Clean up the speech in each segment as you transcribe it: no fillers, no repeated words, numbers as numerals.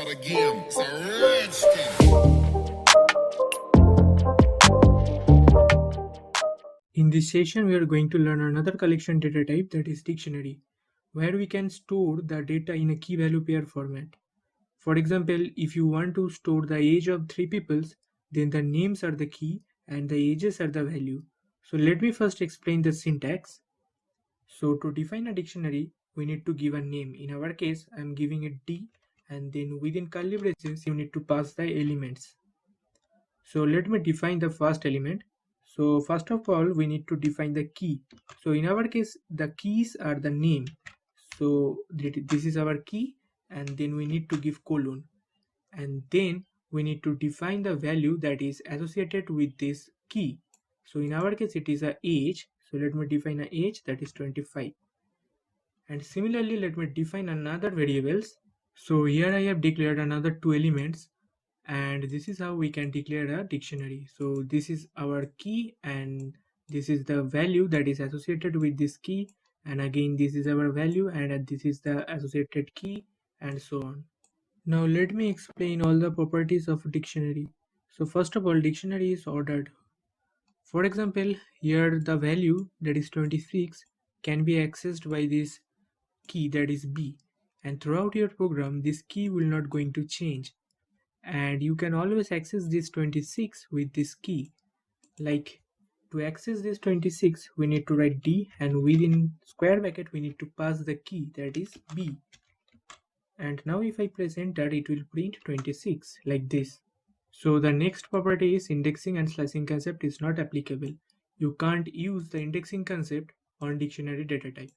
start again. It's a redskin. In this session, we are going to learn another collection data type, that is dictionary, where we can store the data in a key value pair format. For example, if you want to store the age of 3 peoples, then the names are the key and the ages are the value. So let me first explain the syntax. So to define a dictionary, we need to give a name. In our case, I am giving it D, and then within curly braces, you need to pass the elements. So let me define the first element. So first of all, we need to define the key. So in our case, the keys are the name. So this is our key, and then we need to give colon. And then we need to define the value that is associated with this key. So in our case, it is a age. So let me define a age, that is 25. And similarly, let me define another variables. So here I have declared another 2 elements, and this is how we can declare a dictionary. So this is our key, and this is the value that is associated with this key, and again this is our value, and this is the associated key, and so on. Now let me explain all the properties of dictionary. So first of all, dictionary is ordered. For example, here the value, that is 26, can be accessed by this key, that is B, and throughout your program this key will not going to change, and you can always access this 26 with this key. Like, to access this 26, we need to write D, and within square bracket we need to pass the key, that is B. And now if I press enter, it will print 26 like this. So the next property is indexing and slicing concept is not applicable. You can't use the indexing concept on dictionary data type,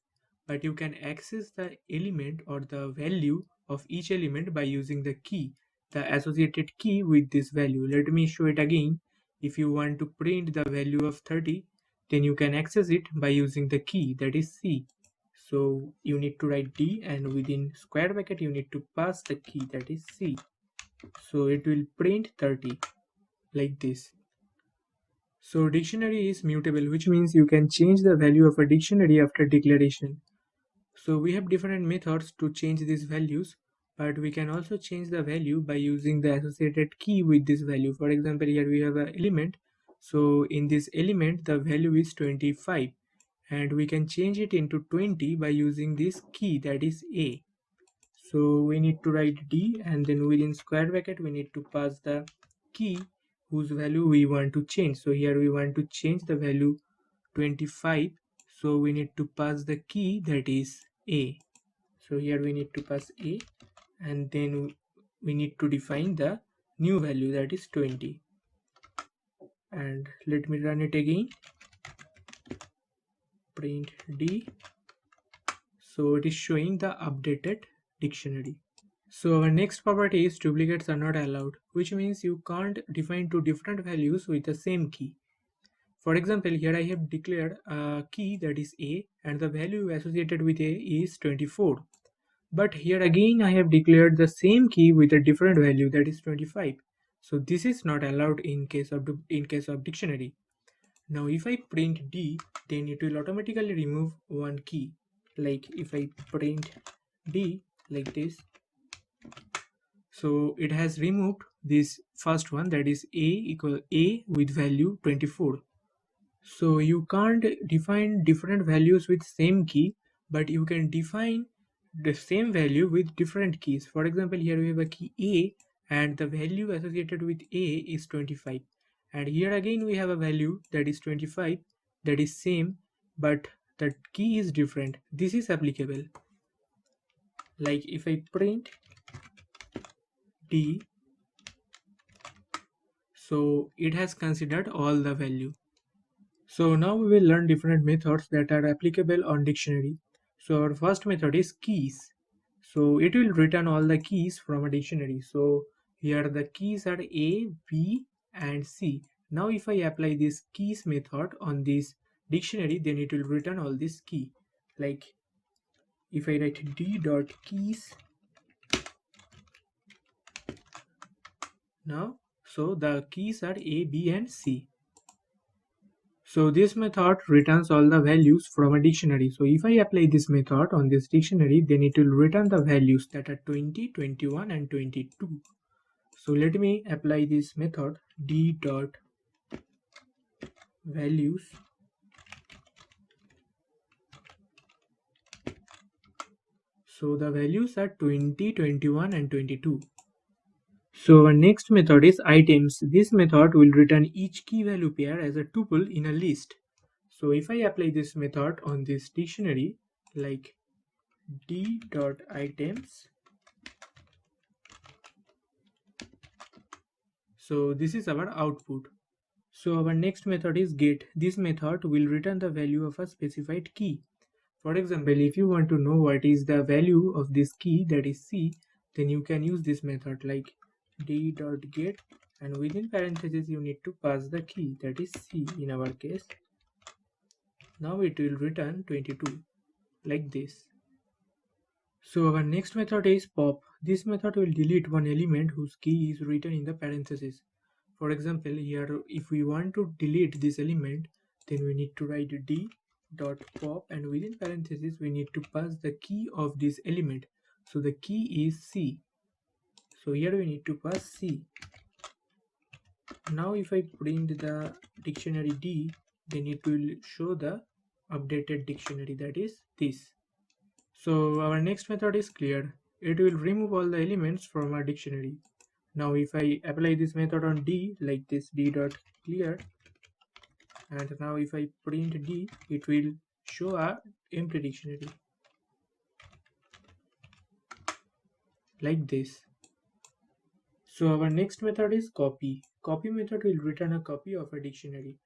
but you can access the element or the value of each element by using the key, the associated key with this value. Let me show it again. If you want to print the value of 30, then you can access it by using the key, that is C. So you need to write D, and within square bracket you need to pass the key, that is C. So it will print 30 like this. So dictionary is mutable, which means you can change the value of a dictionary after declaration. So we have different methods to change these values, but we can also change the value by using the associated key with this value. For example, here we have an element. So in this element, the value is 25, and we can change it into 20 by using this key, that is A. So we need to write D, and then within square bracket we need to pass the key whose value we want to change. So here we want to change the value 25, so we need to pass the key, that is A. So here we need to pass A, and then we need to define the new value, that is 20. And let me run it again. Print D. So it is showing the updated dictionary. So our next property is duplicates are not allowed, which means you can't define two different values with the same key. For example, here I have declared a key, that is A, and the value associated with A is 24. But here again I have declared the same key with a different value, that is 25. So this is not allowed in case of dictionary. Now if I print D, then it will automatically remove one key. Like if I print D like this, so it has removed this first one, that is A equal A with value 24. So you can't define different values with same key, but you can define the same value with different keys. For example, here we have a key A, and the value associated with A is 25. And here again we have a value that is 25, that is same, but the key is different. This is applicable. Like if I print D, so it has considered all the value. So now we will learn different methods that are applicable on dictionary. So our first method is keys. So it will return all the keys from a dictionary. So here the keys are A, B, and C. Now if I apply this keys method on this dictionary, then it will return all this key. Like if I write d.keys now, so the keys are A, B, and C. So this method returns all the values from a dictionary. So if I apply this method on this dictionary, then it will return the values that are 20, 21 and 22. So let me apply this method d dot values. So the values are 20, 21 and 22. So our next method is items. This method will return each key value pair as a tuple in a list. So if I apply this method on this dictionary like d dot items, so this is our output. So our next method is get. This method will return the value of a specified key. For example, if you want to know what is the value of this key, that is C, then you can use this method like d.get, and within parentheses you need to pass the key, that is C in our case. Now it will return 22 like this. So our next method is pop. This method will delete one element whose key is written in the parentheses. For example, here if we want to delete this element, then we need to write d dot pop, and within parentheses we need to pass the key of this element. So the key is C. So here we need to pass C. Now if I print the dictionary D, then it will show the updated dictionary, that is this. So our next method is clear. It will remove all the elements from our dictionary. Now if I apply this method on D like this d dot clear, and now if I print D, it will show a empty dictionary like this. So our next method is copy. Copy method will return a copy of a dictionary.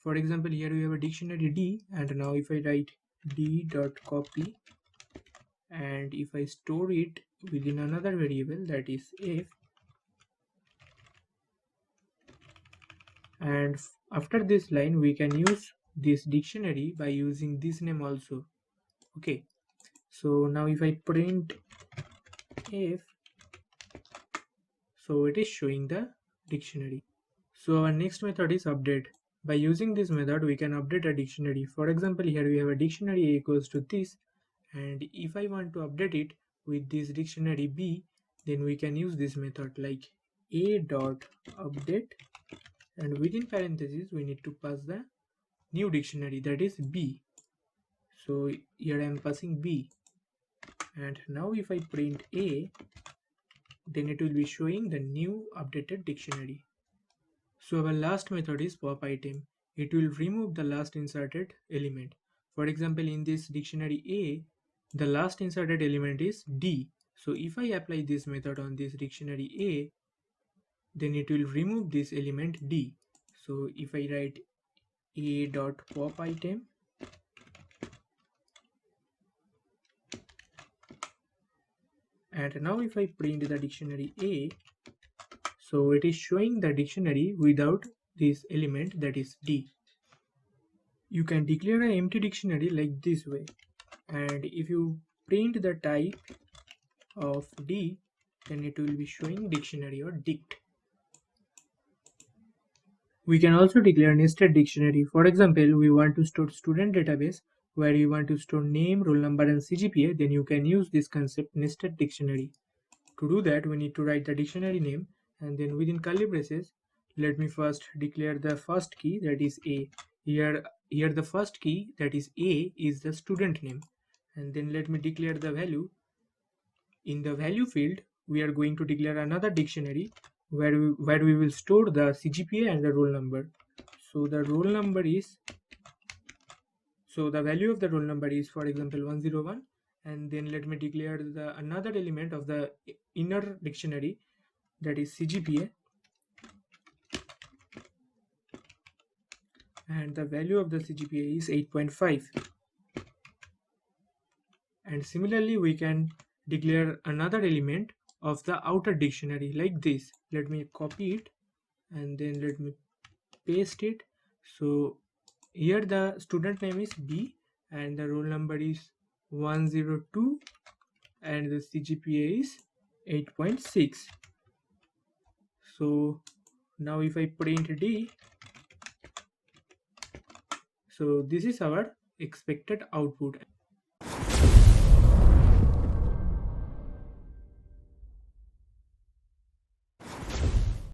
For example, here we have a dictionary D, and now if I write d dot copy, and if I store it within another variable, that is f, and after this line we can use this dictionary by using this name also. Okay, so now if I print f, so it is showing the dictionary. So our next method is update. By using this method we can update a dictionary. For example, here we have a dictionary A equals to this, and if I want to update it with this dictionary B, then we can use this method like a dot update, and within parentheses we need to pass the new dictionary, that is B. So here I am passing B, and now if I print A, then it will be showing the new updated dictionary. So our last method is pop item. It will remove the last inserted element. For example, in this dictionary A, the last inserted element is D. So if I apply this method on this dictionary A, then it will remove this element D. So if I write a dot pop item, and now if I print the dictionary A, so it is showing the dictionary without this element, that is D. You can declare an empty dictionary like this way, and if you print the type of D, then it will be showing dictionary or dict. We can also declare nested dictionary. For example, we want to store student database where you want to store name, roll number and CGPA, then you can use this concept nested dictionary. To do that, we need to write the dictionary name, and then within curly braces, let me first declare the first key, that is A. Here the first key, that is A, is the student name, and then let me declare the value. In the value field, we are going to declare another dictionary where we will store the CGPA and the roll number. So the roll number is, so the value of the roll number is, for example, 101, and then let me declare the another element of the inner dictionary, that is CGPA, and the value of the CGPA is 8.5. And similarly, we can declare another element of the outer dictionary like this. Let me copy it and then let me paste it. So here the student name is B and the roll number is 102 and the CGPA is 8.6. So now if I print D, So this is our expected output.